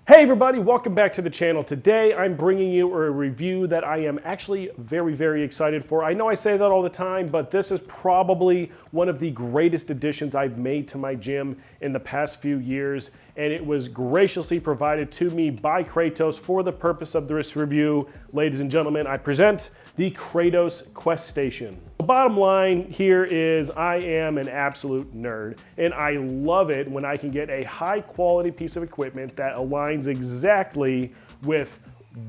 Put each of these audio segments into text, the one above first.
Hey everybody, welcome back to the channel. Today I'm bringing you a review that I am actually very excited for. I know I say that all the time, but this is probably one of the greatest additions I've made to my gym in the past few years, and it was graciously provided to me by Kratos for the purpose of this review. Ladies and gentlemen, I present the Kratos Quest Station. The bottom line here is I am an absolute nerd, and I love it when I can get a high quality piece of equipment that aligns exactly with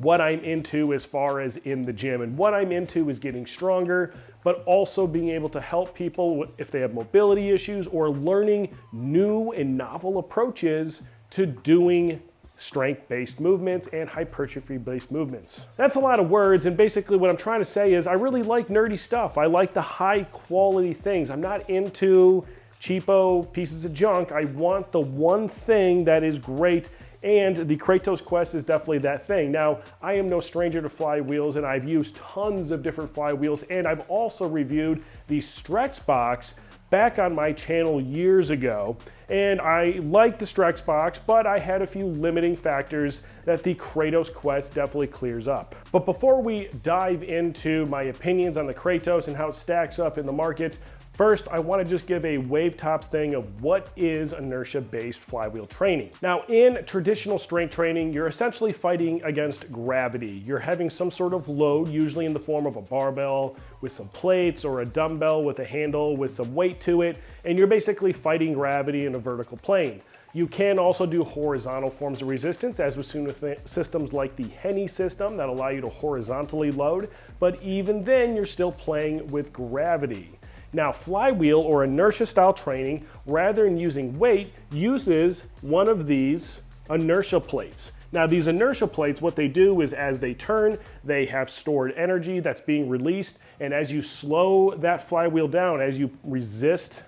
what I'm into as far as in the gym. And what I'm into is getting stronger, but also being able to help people if they have mobility issues or learning new and novel approaches to doing strength-based movements and hypertrophy-based movements. That's a lot of words, and basically what I'm trying to say is I really like nerdy stuff. I like the high-quality things. I'm not into cheapo pieces of junk. I want the one thing that is great, and the Kratos Quest is definitely that thing. Now, I am no stranger to Flywheels, and I've used tons of different Flywheels, and I've also reviewed the Strex Box back on my channel years ago, and I like the Strex Box, but I had a few limiting factors that the Kratos Quest definitely clears up. But before we dive into my opinions on the Kratos and how it stacks up in the market, first, I want to just give a wave tops thing of what is inertia-based flywheel training. Now, in traditional strength training, you're essentially fighting against gravity. You're having some sort of load, usually in the form of a barbell with some plates or a dumbbell with a handle with some weight to it, and you're basically fighting gravity in a vertical plane. You can also do horizontal forms of resistance, as we've seen with systems like the Henny system that allow you to horizontally load, but even then, you're still playing with gravity. Now, flywheel or inertia style training, rather than using weight, uses one of these inertia plates. Now, these inertia plates, what they do is as they turn, they have stored energy that's being released, and as you slow that flywheel down, as you resist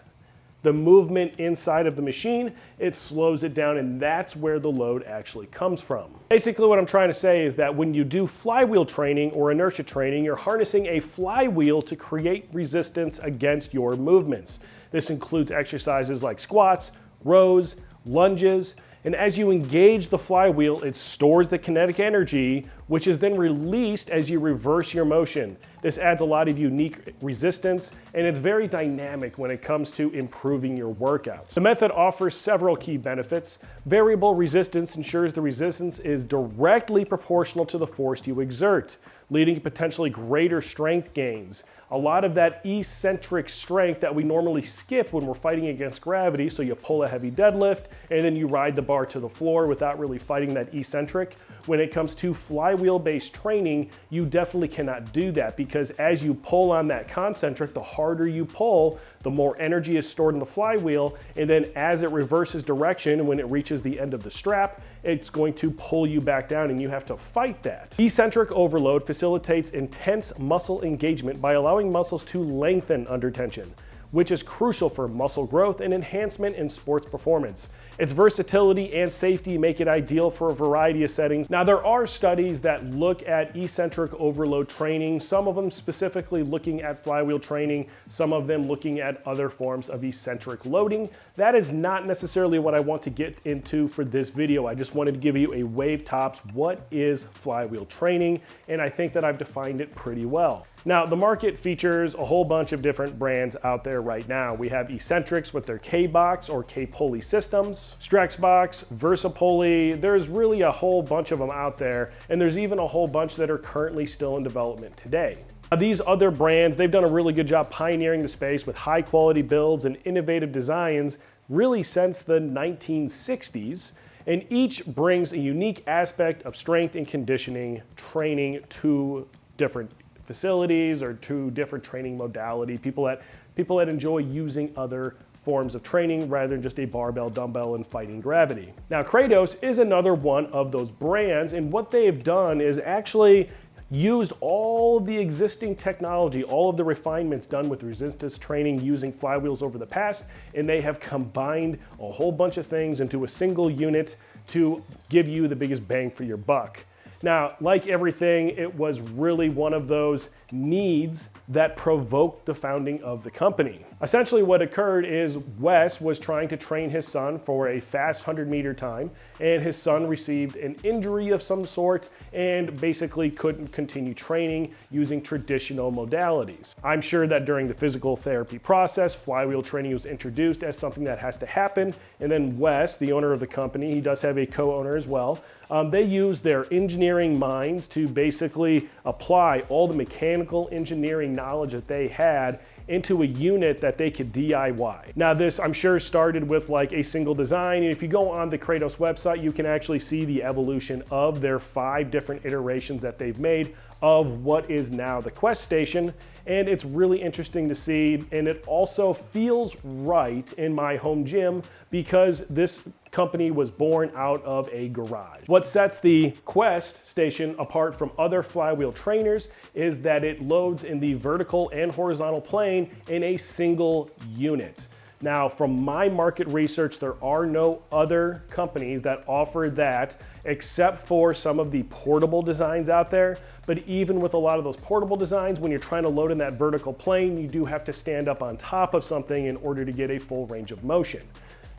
the movement inside of the machine, it slows it down, and that's where the load actually comes from. Basically, what I'm trying to say is that when you do flywheel training or inertia training, you're harnessing a flywheel to create resistance against your movements. This includes exercises like squats, rows, lunges, and as you engage the flywheel, it stores the kinetic energy, which is then released as you reverse your motion. This adds a lot of unique resistance, and it's very dynamic when it comes to improving your workouts. The method offers several key benefits. Variable resistance ensures the resistance is directly proportional to the force you exert, leading to potentially greater strength gains. A lot of that eccentric strength that we normally skip when we're fighting against gravity, so you pull a heavy deadlift and then you ride the bar to the floor without really fighting that eccentric. When it comes to flywheel-based training, you definitely cannot do that because as you pull on that concentric, the harder you pull, the more energy is stored in the flywheel, and then as it reverses direction, when it reaches the end of the strap, it's going to pull you back down and you have to fight that. Eccentric overload facilitates intense muscle engagement by allowing muscles to lengthen under tension, which is crucial for muscle growth and enhancement in sports performance. Its versatility and safety make it ideal for a variety of settings. Now, there are studies that look at eccentric overload training, some of them specifically looking at flywheel training, some of them looking at other forms of eccentric loading. That is not necessarily what I want to get into for this video. I just wanted to give you a wave tops, what is flywheel training, and I think that I've defined it pretty well. Now, the market features a whole bunch of different brands out there right now. We have Eccentrics with their K-Box or K-Pulley systems, Strex Box, Versatility. There's really a whole bunch of them out there, and there's even a whole bunch that are currently still in development today. Now, these other brands, they've done a really good job pioneering the space with high quality builds and innovative designs really since the 1960s, and each brings a unique aspect of strength and conditioning training to different facilities or to different training modality, people that enjoy using other forms of training rather than just a barbell, dumbbell, and fighting gravity. Now, Kratos is another one of those brands, and what they've done is actually used all of the existing technology, all of the refinements done with resistance training using flywheels over the past, and they have combined a whole bunch of things into a single unit to give you the biggest bang for your buck. Now, like everything, it was really one of those needs that provoked the founding of the company. Essentially what occurred is Wes was trying to train his son for a fast 100-meter time, and his son received an injury of some sort and basically couldn't continue training using traditional modalities. I'm sure that during the physical therapy process, flywheel training was introduced as something that has to happen, and then Wes, the owner of the company, he does have a co-owner as well, they use their engineering minds to basically apply all the mechanical engineering knowledge that they had into a unit that they could DIY. Now this, I'm sure, started with like a single design, and if you go on the Kratos website, you can actually see the evolution of their 5 different iterations that they've made of what is now the Quest Station, and it's really interesting to see, and it also feels right in my home gym because this company was born out of a garage. What sets the Quest Station apart from other flywheel trainers is that it loads in the vertical and horizontal plane in a single unit. Now, from my market research, there are no other companies that offer that except for some of the portable designs out there. But even with a lot of those portable designs, when you're trying to load in that vertical plane, you do have to stand up on top of something in order to get a full range of motion.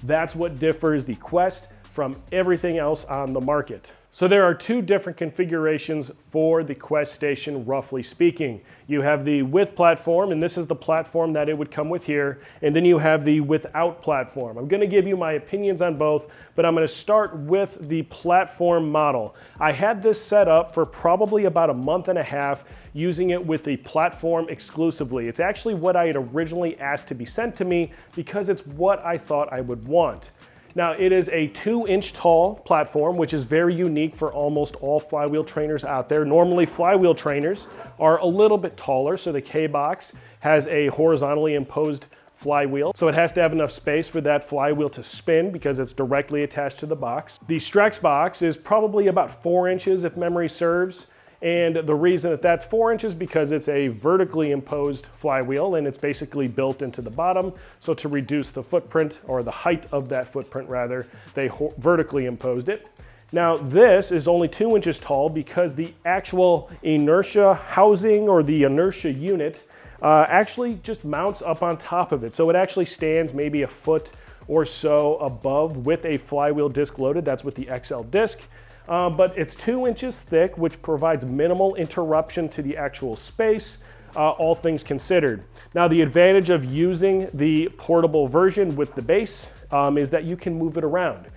That's what differs the Quest from everything else on the market. So there are 2 different configurations for the Quest Station, roughly speaking. You have the with platform, and this is the platform that it would come with here, and then you have the without platform. I'm going to give you my opinions on both, but I'm going to start with the platform model. I had this set up for probably about a month and a half, using it with the platform exclusively. It's actually what I had originally asked to be sent to me because it's what I thought I would want. Now, it is a 2-inch tall platform, which is very unique for almost all flywheel trainers out there. Normally, flywheel trainers are a little bit taller, so the K-Box has a horizontally imposed flywheel, so it has to have enough space for that flywheel to spin because it's directly attached to the box. The Strex box is probably about 4 inches if memory serves. And the reason that that's 4 inches because it's a vertically imposed flywheel and it's basically built into the bottom. So to reduce the footprint, or the height of that footprint rather, they vertically imposed it. Now this is only 2 inches tall because the actual inertia housing, or the inertia unit, actually just mounts up on top of it. So it actually stands maybe a foot or so above with a flywheel disc loaded. That's with the XL disc. But it's 2 inches thick, which provides minimal interruption to the actual space, all things considered. Now, the advantage of using the portable version with the base is that you can move it around.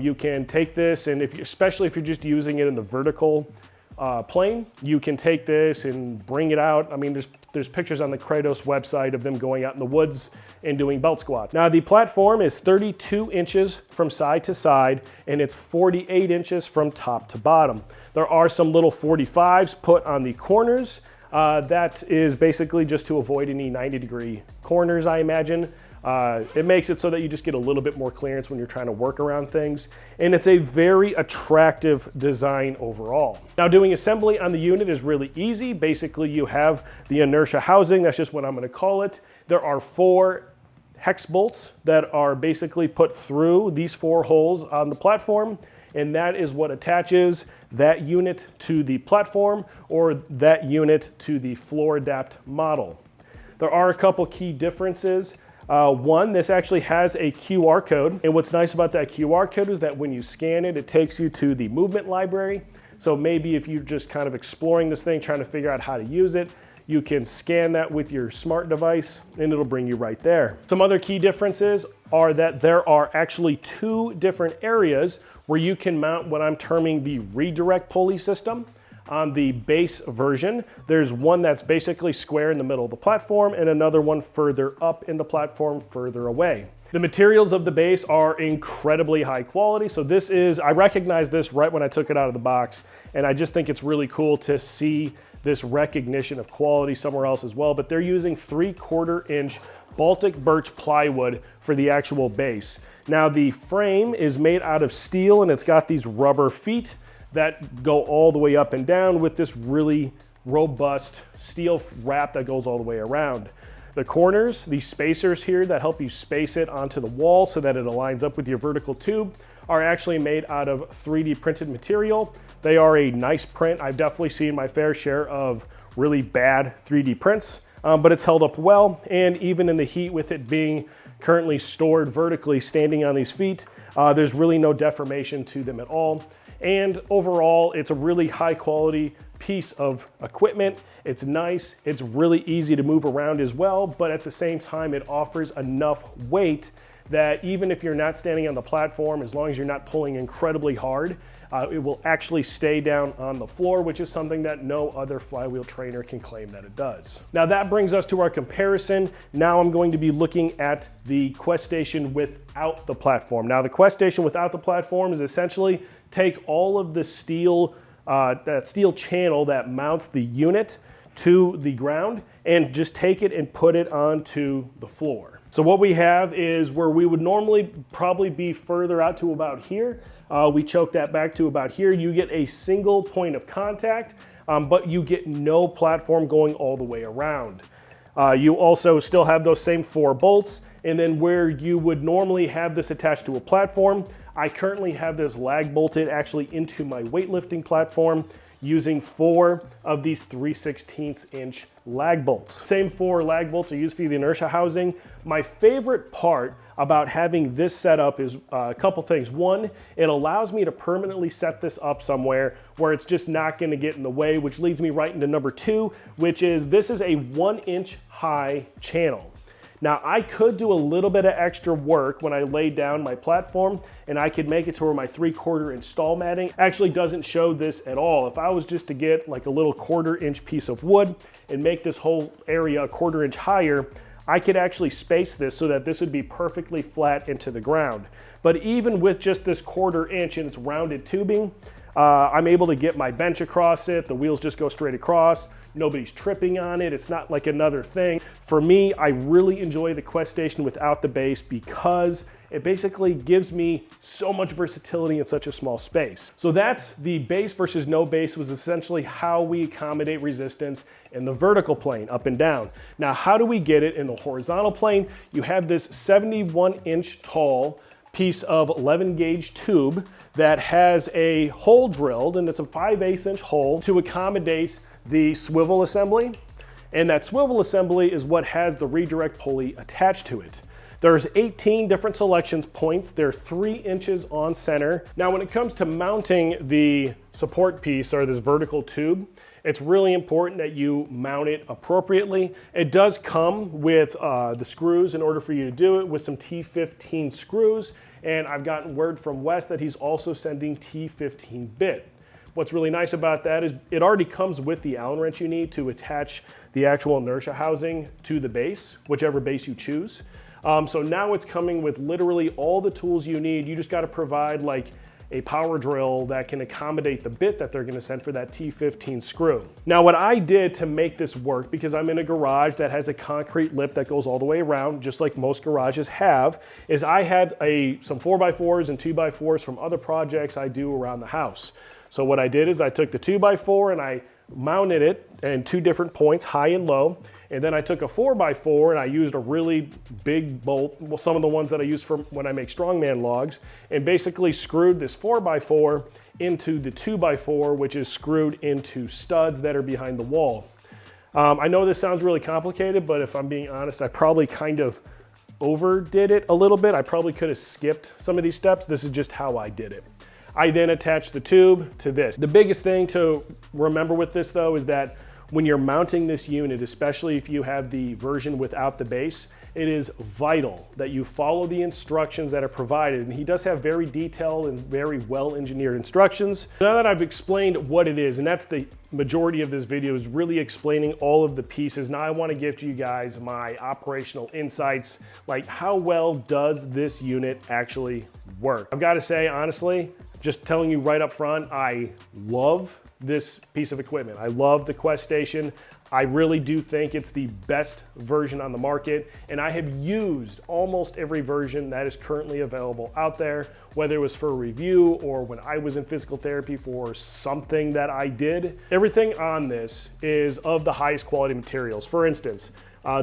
You can take this, and especially if you're just using it in the vertical plane, you can take this and bring it out. I mean, there's pictures on the Kratos website of them going out in the woods and doing belt squats. Now, the platform is 32 inches from side to side, and it's 48 inches from top to bottom. There are some little 45s put on the corners. That is basically just to avoid any 90-degree corners, I imagine. It makes it so that you just get a little bit more clearance when you're trying to work around things. And it's a very attractive design overall. Now, doing assembly on the unit is really easy. Basically, you have the inertia housing. That's just what I'm going to call it. There are 4 hex bolts that are basically put through these 4 holes on the platform. And that is what attaches that unit to the platform, or that unit to the floor adapt model. There are a couple key differences. One, this actually has a QR code, and what's nice about that QR code is that when you scan it, it takes you to the movement library. So maybe if you're just kind of exploring this thing, trying to figure out how to use it, you can scan that with your smart device and it'll bring you right there. Some other key differences are that there are actually 2 different areas where you can mount what I'm terming the redirect pulley system. On the base version, there's one that's basically square in the middle of the platform and another one further up in the platform further away. The materials of the base are incredibly high quality. So this is, I recognized this right when I took it out of the box, and I just think it's really cool to see this recognition of quality somewhere else as well. But they're using 3/4 inch Baltic birch plywood for the actual base. Now the frame is made out of steel and it's got these rubber feet that go all the way up and down with this really robust steel wrap that goes all the way around. The corners, these spacers here that help you space it onto the wall so that it aligns up with your vertical tube, are actually made out of 3D printed material. They are a nice print. I've definitely seen my fair share of really bad 3D prints. but it's held up well, and even in the heat with it being currently stored vertically standing on these feet, there's really no deformation to them at all. And overall, it's a really high quality piece of equipment. It's nice, it's really easy to move around as well, but at the same time, it offers enough weight that even if you're not standing on the platform, as long as you're not pulling incredibly hard, it will actually stay down on the floor, which is something that no other flywheel trainer can claim that it does. Now that brings us to our comparison. Now I'm going to be looking at the Quest Station without the platform. Now the Quest Station without the platform is essentially take all of the steel, that steel channel that mounts the unit to the ground and just take it and put it onto the floor. So what we have is where we would normally probably be further out to about here. We choke that back to about here. You get a single point of contact, but you get no platform going all the way around. You also still have those same 4 bolts, and then where you would normally have this attached to a platform, I currently have this lag bolted actually into my weightlifting platform using 4 of these 3/16 inch lag bolts. Same 4 lag bolts are used for the inertia housing. My favorite part about having this set up is a couple things. One, it allows me to permanently set this up somewhere where it's just not going to get in the way, which leads me right into number 2, which is this is a 1-inch high channel. Now I could do a little bit of extra work when I lay down my platform, and I could make it to where my 3/4 inch stall matting actually doesn't show this at all. If I was just to get like a little 1/4 inch piece of wood and make this whole area a 1/4 inch higher, I could actually space this so that this would be perfectly flat into the ground. But even with just this 1/4 inch and its rounded tubing, I'm able to get my bench across it. The wheels just go straight across. Nobody's tripping on it. It's not like another thing. For me, I really enjoy the Quest Station without the base because it basically gives me so much versatility in such a small space. So that's the base versus no base, was essentially how we accommodate resistance in the vertical plane, up and down. Now, how do we get it in the horizontal plane? You have this 71-inch tall piece of 11 gauge tube that has a hole drilled, and it's a 5/8 inch hole to accommodate the swivel assembly. And that swivel assembly is what has the redirect pulley attached to it. There's 18 different selections points. They're 3 inches on center. Now, when it comes to mounting the support piece or this vertical tube, it's really important that you mount it appropriately. It does come with the screws in order for you to do it with some T15 screws. And I've gotten word from Wes that he's also sending T15 bit. What's really nice about that is it already comes with the Allen wrench you need to attach the actual inertia housing to the base, whichever base you choose. So now it's coming with literally all the tools you need. You just got to provide like a power drill that can accommodate the bit that they're going to send for that T15 screw. Now, what I did to make this work, because I'm in a garage that has a concrete lip that goes all the way around, just like most garages have, is I had some 4x4s and 2x4s from other projects I do around the house. So what I did is I took the 2x4 and I mounted it in 2 different points, high and low. And then I took a 4x4 and I used a really big bolt, well, some of the ones that I use for when I make strongman logs, and basically screwed this 4x4 into the 2x4, which is screwed into studs that are behind the wall. I know this sounds really complicated, but if I'm being honest, I probably kind of overdid it a little bit. I probably could have skipped some of these steps. This is just how I did it. I then attached the tube to this. The biggest thing to remember with this though is that when you're mounting this unit, especially if you have the version without the base, it is vital that you follow the instructions that are provided. And he does have very detailed and very well engineered instructions. Now that I've explained what it is, and that's the majority of this video, is really explaining all of the pieces. Now I want to give to you guys my operational insights, like how well does this unit actually work? I've got to say, honestly, just telling you right up front, I love this piece of equipment. I love the Quest Station. I really do think it's the best version on the market, and I have used almost every version that is currently available out there, whether it was for a review or when I was in physical therapy for something that I did. Everything on this is of the highest quality materials. For instance,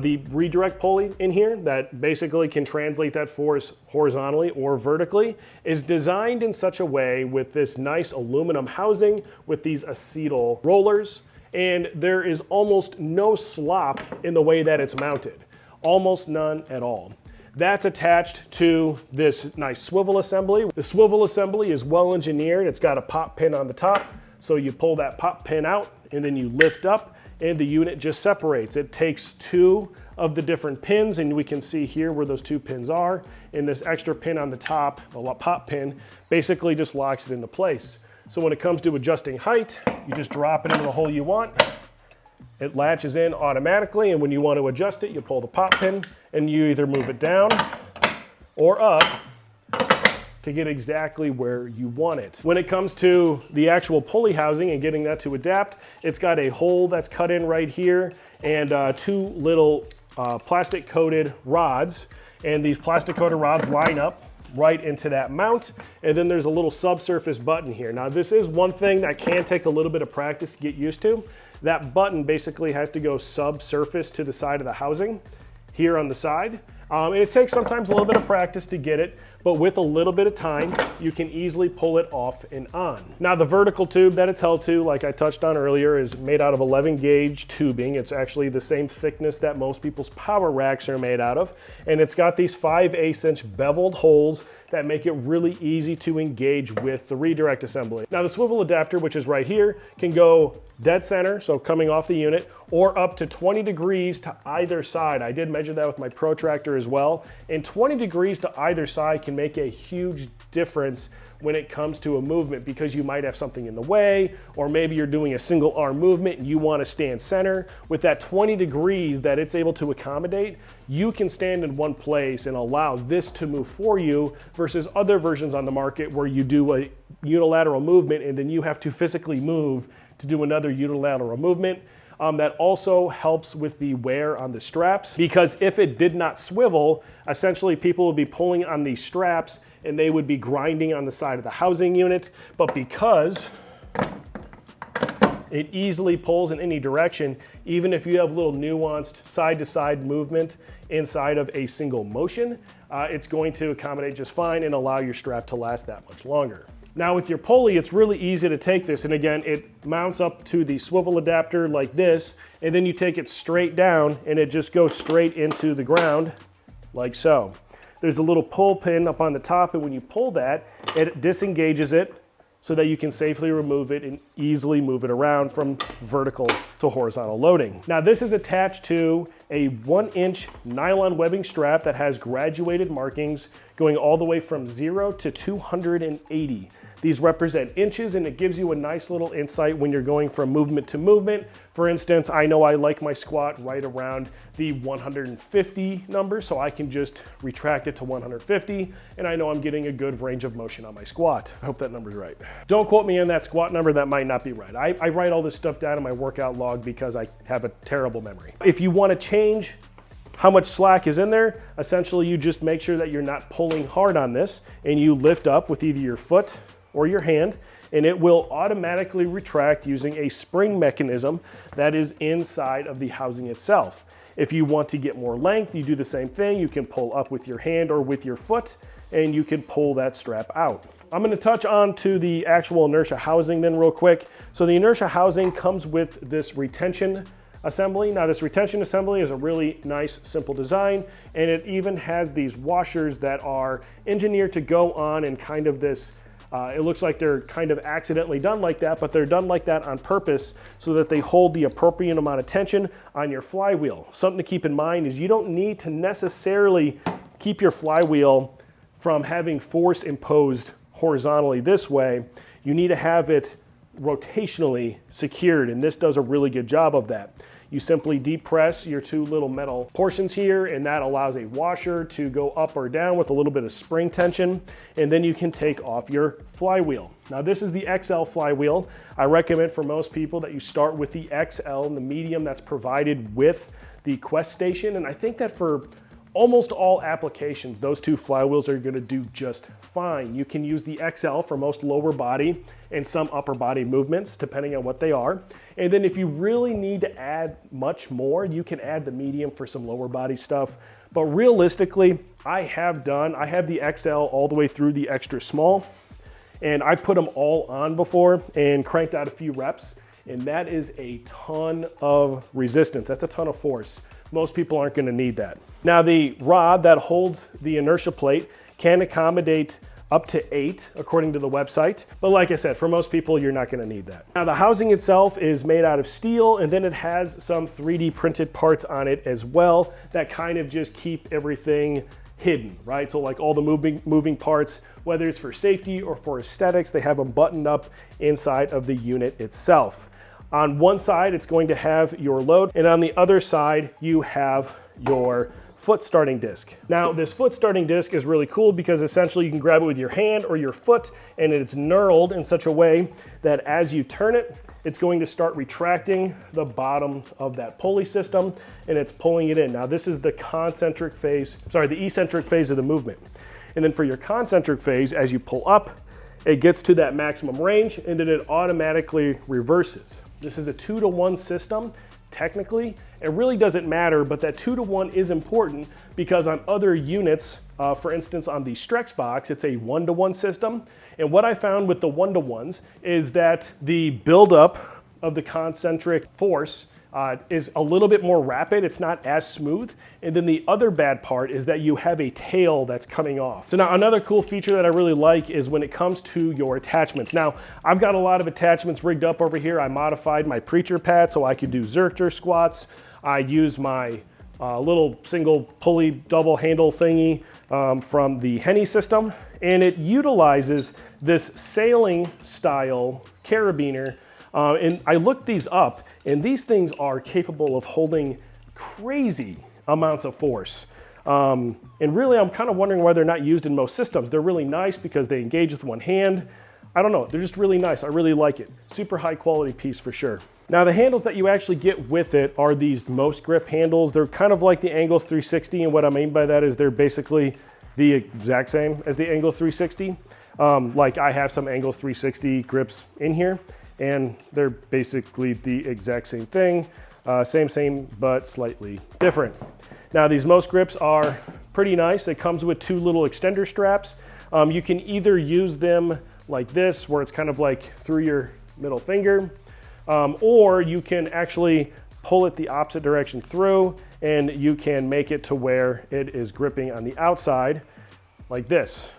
the redirect pulley in here that basically can translate that force horizontally or vertically is designed in such a way with this nice aluminum housing with these acetal rollers. and there is almost no slop in the way that it's mounted. Almost none at all. That's attached to this nice swivel assembly. The swivel assembly is well engineered. It's got a pop pin on the top, so you pull that pop pin out and then you lift up and the unit just separates. It takes two of the different pins, and we can see here where those two pins are, and this extra pin on the top, a pop pin, basically just locks it into place. So when it comes to adjusting height, you just drop it into the hole you want. It latches in automatically, and when you want to adjust it, you pull the pop pin and you either move it down or up to get exactly where you want it. When it comes to the actual pulley housing and getting that to adapt, it's got a hole that's cut in right here and two little plastic coated rods, and these plastic coated rods line up right into that mount, and then there's a little subsurface button here. Now this is one thing that can take a little bit of practice to get used to. That button basically has to go subsurface to the side of the housing here on the side. And it takes sometimes a little bit of practice to get it, but with a little bit of time, you can easily pull it off and on. Now the vertical tube that it's held to, like I touched on earlier, is made out of 11 gauge tubing. It's actually the same thickness that most people's power racks are made out of. And it's got these 5/8" beveled holes that make it really easy to engage with the redirect assembly. Now the swivel adapter, which is right here, can go dead center, so coming off the unit, or up to 20 degrees to either side. I did measure that with my protractor as well, and 20 degrees to either side can make a huge difference when it comes to a movement, because you might have something in the way, or maybe you're doing a single arm movement and you want to stand center. With that 20 degrees that it's able to accommodate, you can stand in one place and allow this to move for you, versus other versions on the market where you do a unilateral movement and then you have to physically move to do another unilateral movement. That also helps with the wear on the straps, because if it did not swivel, essentially people would be pulling on these straps and they would be grinding on the side of the housing unit. But because it easily pulls in any direction, even if you have little nuanced side-to-side movement inside of a single motion, it's going to accommodate just fine and allow your strap to last that much longer. Now with your pulley, it's really easy to take this, and again, it mounts up to the swivel adapter like this, and then you take it straight down and it just goes straight into the ground like so. There's a little pull pin up on the top, and when you pull that, it disengages it so that you can safely remove it and easily move it around from vertical to horizontal loading. Now this is attached to a 1-inch nylon webbing strap that has graduated markings going all the way from 0 to 280. These represent inches, and it gives you a nice little insight when you're going from movement to movement. For instance, I know I like my squat right around the 150 number, so I can just retract it to 150, and I know I'm getting a good range of motion on my squat. I hope that number's right. Don't quote me on that squat number, that might not be right. I write all this stuff down in my workout log because I have a terrible memory. If you want to change how much slack is in there, essentially you just make sure that you're not pulling hard on this, and you lift up with either your foot or your hand, and it will automatically retract using a spring mechanism that is inside of the housing itself. If you want to get more length, you do the same thing. You can pull up with your hand or with your foot, and you can pull that strap out. I'm going to touch on to the actual inertia housing then real quick. So the inertia housing comes with this retention assembly. Now this retention assembly is a really nice, simple design, and it even has these washers that are engineered to go on in kind of this it looks like they're kind of accidentally done like that, but they're done like that on purpose so that they hold the appropriate amount of tension on your flywheel. Something to keep in mind is you don't need to necessarily keep your flywheel from having force imposed horizontally this way. You need to have it rotationally secured, and this does a really good job of that. You simply depress your two little metal portions here, and that allows a washer to go up or down with a little bit of spring tension, and then you can take off your flywheel. Now this is the XL flywheel. I recommend for most people that you start with the XL and the medium that's provided with the Quest Station, and I think that for almost all applications, those two flywheels are gonna do just fine. You can use the XL for most lower body and some upper body movements, depending on what they are. And then if you really need to add much more, you can add the medium for some lower body stuff. But realistically, I have the XL all the way through the extra small, and I put them all on before and cranked out a few reps. and that is a ton of resistance. That's a ton of force. Most people aren't going to need that. Now, the rod that holds the inertia plate can accommodate up to 8, according to the website. But like I said, for most people, you're not going to need that. Now, the housing itself is made out of steel, and then it has some 3D printed parts on it as well that kind of just keep everything hidden, right? So like all the moving parts, whether it's for safety or for aesthetics, they have them buttoned up inside of the unit itself. On one side, it's going to have your load, and on the other side, you have your foot starting disc. Now, this foot starting disc is really cool because essentially you can grab it with your hand or your foot, and it's knurled in such a way that as you turn it, it's going to start retracting the bottom of that pulley system, and it's pulling it in. Now, this is the eccentric phase of the movement. And then for your concentric phase, as you pull up, it gets to that maximum range, and then it automatically reverses. This is a 2-to-1 system. Technically, it really doesn't matter, but that 2-to-1 is important because on other units, for instance, on the Strex box, it's a 1-to-1 system. And what I found with the 1-to-1s is that the buildup of the concentric force is a little bit more rapid. It's not as smooth. And then the other bad part is that you have a tail that's coming off. So now another cool feature that I really like is when it comes to your attachments. Now, I've got a lot of attachments rigged up over here. I modified my preacher pad so I could do Zercher squats. I use my little single pulley double handle thingy from the Henny system. And it utilizes this sailing style carabiner. And I looked these up, and these things are capable of holding crazy amounts of force. And really, I'm kind of wondering why they're not used in most systems. They're really nice because they engage with one hand. I don't know, they're just really nice. I really like it. Super high quality piece for sure. Now, the handles that you actually get with it are these most grip handles. They're kind of like the Angles 360, and what I mean by that is they're basically the exact same as the Angles 360. Like I have some Angles 360 grips in here, and they're basically the exact same thing. Same, but slightly different. Now, these most grips are pretty nice. It comes with 2 little extender straps. You can either use them like this, where it's kind of like through your middle finger, or you can actually pull it the opposite direction through, and you can make it to where it is gripping on the outside like this.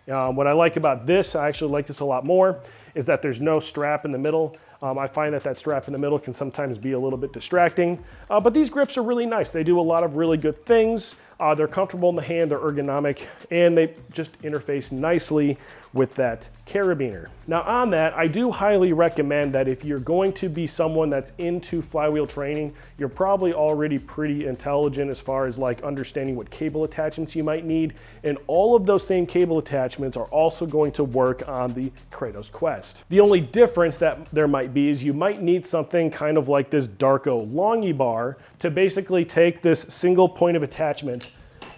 What I like about this, I actually like this a lot more, is that there's no strap in the middle. I find that strap in the middle can sometimes be a little bit distracting, but these grips are really nice. They do a lot of really good things. They're comfortable in the hand, they're ergonomic, and they just interface nicely with that carabiner. Now on that, I do highly recommend that if you're going to be someone that's into flywheel training, you're probably already pretty intelligent as far as like understanding what cable attachments you might need, and all of those same cable attachments are also going to work on the Kratos Quest. The only difference that there might be is you might need something kind of like this Darko longy bar to basically take this single point of attachment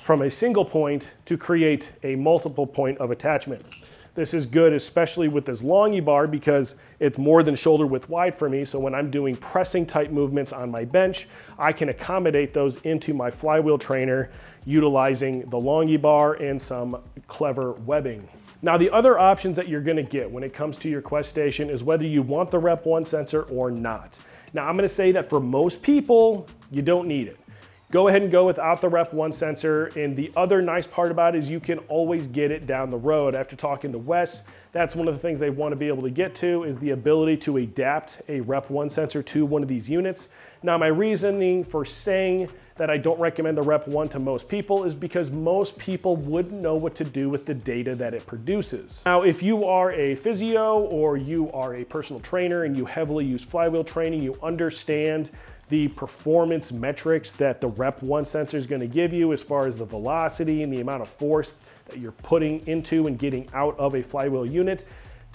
from a single point to create a multiple point of attachment. This is good, especially with this longy bar, because it's more than shoulder width wide for me. So when I'm doing pressing type movements on my bench, I can accommodate those into my flywheel trainer utilizing the longy bar and some clever webbing. Now, the other options that you're gonna get when it comes to your Quest Station is whether you want the RepOne sensor or not. Now, I'm gonna say that for most people, you don't need it. Go ahead and go without the RepOne sensor, and the other nice part about it is you can always get it down the road. After talking to Wes, that's one of the things they want to be able to get to, is the ability to adapt a RepOne sensor to one of these units. Now, my reasoning for saying that I don't recommend the RepOne to most people is because most people wouldn't know what to do with the data that it produces. Now, if you are a physio or you are a personal trainer and you heavily use flywheel training, you understand the performance metrics that the RepOne sensor is going to give you as far as the velocity and the amount of force that you're putting into and getting out of a flywheel unit,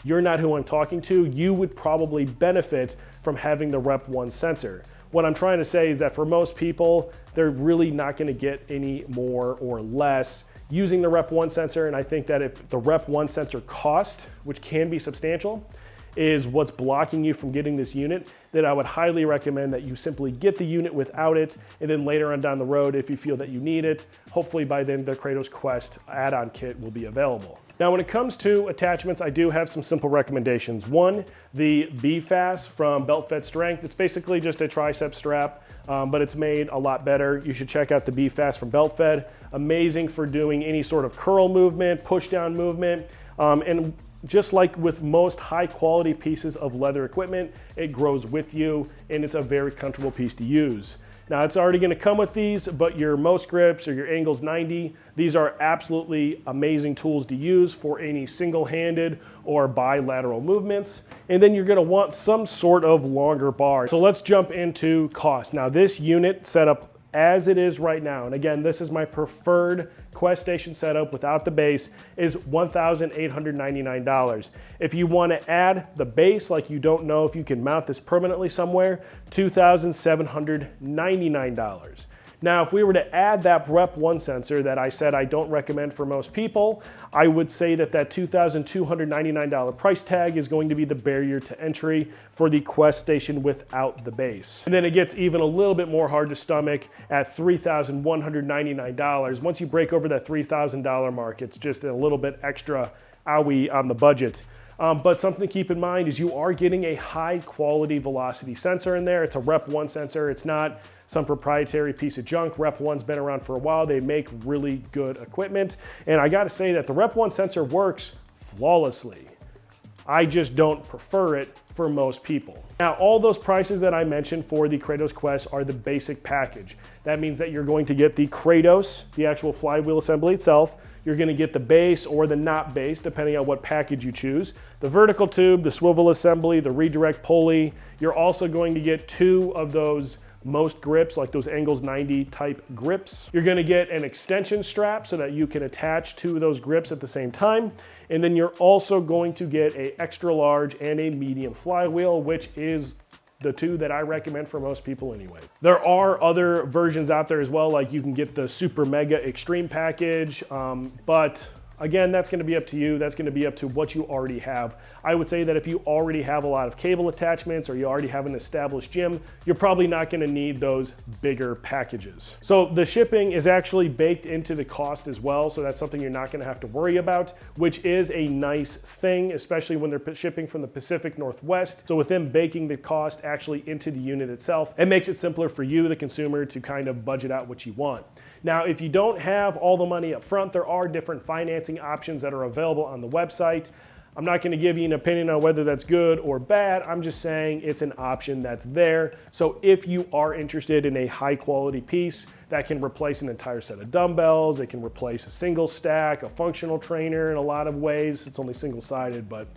you're not who I'm talking to. You would probably benefit from having the RepOne sensor. What I'm trying to say is that for most people, they're really not going to get any more or less using the RepOne sensor. And I think that if the RepOne sensor cost, which can be substantial, is what's blocking you from getting this unit, then I would highly recommend that you simply get the unit without it, and then later on down the road, if you feel that you need it, hopefully by then the Kratos Quest add-on kit will be available. Now, when it comes to attachments, I do have some simple recommendations. One, the BFAS from Belt Fed Strength. It's basically just a tricep strap, but it's made a lot better. You should check out the BFAS from Belt Fed. Amazing for doing any sort of curl movement, push down movement, and just like with most high quality pieces of leather equipment, it grows with you and it's a very comfortable piece to use. Now, it's already going to come with these, but your most grips or your Angles 90, these are absolutely amazing tools to use for any single-handed or bilateral movements. And then you're going to want some sort of longer bar. So let's jump into cost. Now, this unit setup as it is right now, and again, this is my preferred Quest Station setup without the base, is $1,899. If you want to add the base, like you don't know if you can mount this permanently somewhere, $2,799. Now, if we were to add that RepOne sensor that I said I don't recommend for most people, I would say that that $2,299 price tag is going to be the barrier to entry for the Quest Station without the base. And then it gets even a little bit more hard to stomach at $3,199. Once you break over that $3,000 mark, it's just a little bit extra owie on the budget. But something to keep in mind is you are getting a high quality velocity sensor in there. It's a RepOne sensor. It's not some proprietary piece of junk. RepOne's been around for a while. They make really good equipment. And I gotta say that the RepOne sensor works flawlessly. I just don't prefer it for most people. Now, all those prices that I mentioned for the Kratos Quest are the basic package. That means that you're going to get the Kratos, the actual flywheel assembly itself. You're going to get the base or the not base, depending on what package you choose. The vertical tube, the swivel assembly, the redirect pulley. You're also going to get 2 of those most grips, like those Angles 90 type grips. You're going to get an extension strap so that you can attach 2 of those grips at the same time. And then you're also going to get an extra large and a medium flywheel, which is the 2 that I recommend for most people anyway. There are other versions out there as well, like you can get the Super Mega Extreme package, but again, that's going to be up to you. That's going to be up to what you already have. I would say that if you already have a lot of cable attachments or you already have an established gym, you're probably not going to need those bigger packages. So the shipping is actually baked into the cost as well. So that's something you're not going to have to worry about, which is a nice thing, especially when they're shipping from the Pacific Northwest. So with them baking the cost actually into the unit itself, it makes it simpler for you, the consumer, to kind of budget out what you want. Now, if you don't have all the money up front, there are different financing options that are available on the website. I'm not going to give you an opinion on whether that's good or bad. I'm just saying it's an option that's there. So if you are interested in a high quality piece that can replace an entire set of dumbbells, it can replace a single stack, a functional trainer in a lot of ways. It's only single-sided, but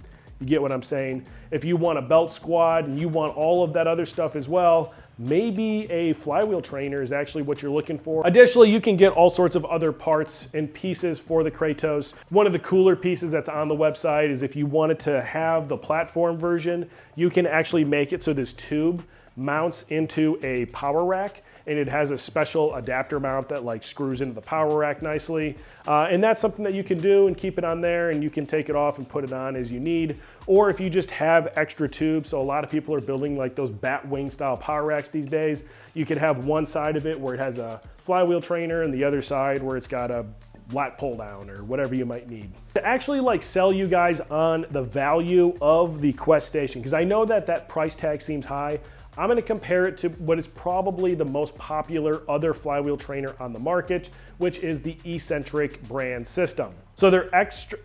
you get what I'm saying. If you want a belt squad and you want all of that other stuff as well, maybe a flywheel trainer is actually what you're looking for. Additionally, you can get all sorts of other parts and pieces for the Kratos. One of the cooler pieces that's on the website is if you wanted to have the platform version, you can actually make it so this tube mounts into a power rack, and it has a special adapter mount that like screws into the power rack nicely. And that's something that you can do and keep it on there, and you can take it off and put it on as you need. Or if you just have extra tubes, so a lot of people are building like those bat wing style power racks these days, you could have one side of it where it has a flywheel trainer and the other side where it's got a lat pull down or whatever you might need. To actually like sell you guys on the value of the Quest Station, because I know that that price tag seems high, I'm going to compare it to what is probably the most popular other flywheel trainer on the market, which is the Eccentric brand system. So their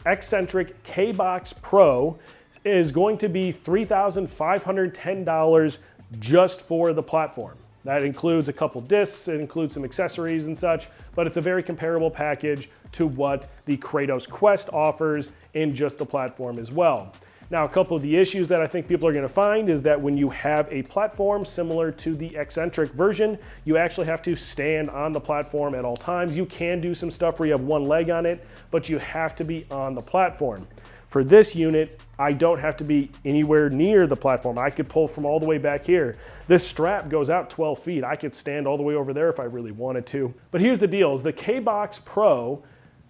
Eccentric K-Box Pro is going to be $3,510 just for the platform. That includes a couple discs, it includes some accessories and such, but it's a very comparable package to what the Kratos Quest offers in just the platform as well. Now, a couple of the issues that I think people are going to find is that when you have a platform similar to the Eccentric version, you actually have to stand on the platform at all times. You can do some stuff where you have one leg on it, but you have to be on the platform. For this unit, I don't have to be anywhere near the platform. I could pull from all the way back here. This strap goes out 12 feet. I could stand all the way over there if I really wanted to. But here's the deal, is the K-Box Pro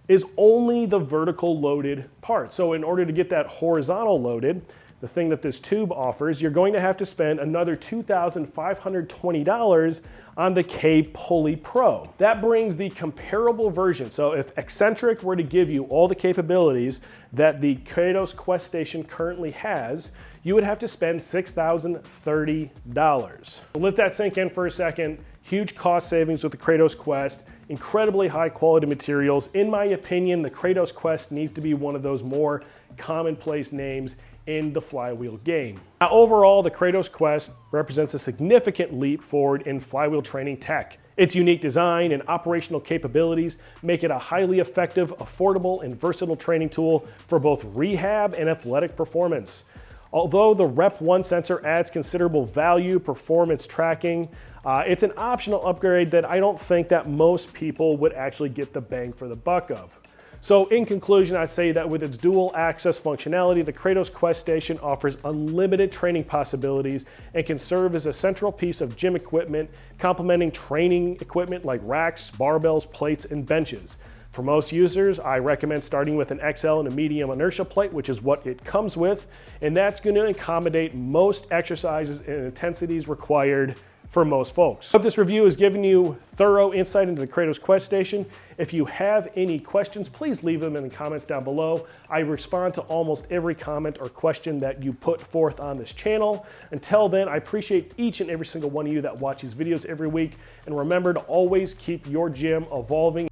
is only the vertical loaded part. So in order to get that horizontal loaded, the thing that this tube offers, you're going to have to spend another $2,520 on the K Pulley Pro. That brings the comparable version. So if Eccentric were to give you all the capabilities that the Kratos Quest Station currently has, you would have to spend $6,030. Let that sink in for a second. Huge cost savings with the Kratos Quest, incredibly high quality materials. In my opinion, the Kratos Quest needs to be one of those more commonplace names in the Flywheel game. Now, overall, the Kratos Quest represents a significant leap forward in flywheel training tech. Its unique design and operational capabilities make it a highly effective, affordable, and versatile training tool for both rehab and athletic performance. Although the RepOne sensor adds considerable value, performance tracking, it's an optional upgrade that I don't think that most people would actually get the bang for the buck of. So in conclusion, I'd say that with its dual access functionality, the Kratos Quest Station offers unlimited training possibilities and can serve as a central piece of gym equipment, complementing training equipment like racks, barbells, plates, and benches. For most users, I recommend starting with an XL and a medium inertia plate, which is what it comes with, and that's going to accommodate most exercises and intensities required for most folks. I hope this review has given you thorough insight into the Kratos Quest Station. If you have any questions, please leave them in the comments down below. I respond to almost every comment or question that you put forth on this channel. Until then, I appreciate each and every single one of you that watch these videos every week. And remember to always keep your gym evolving.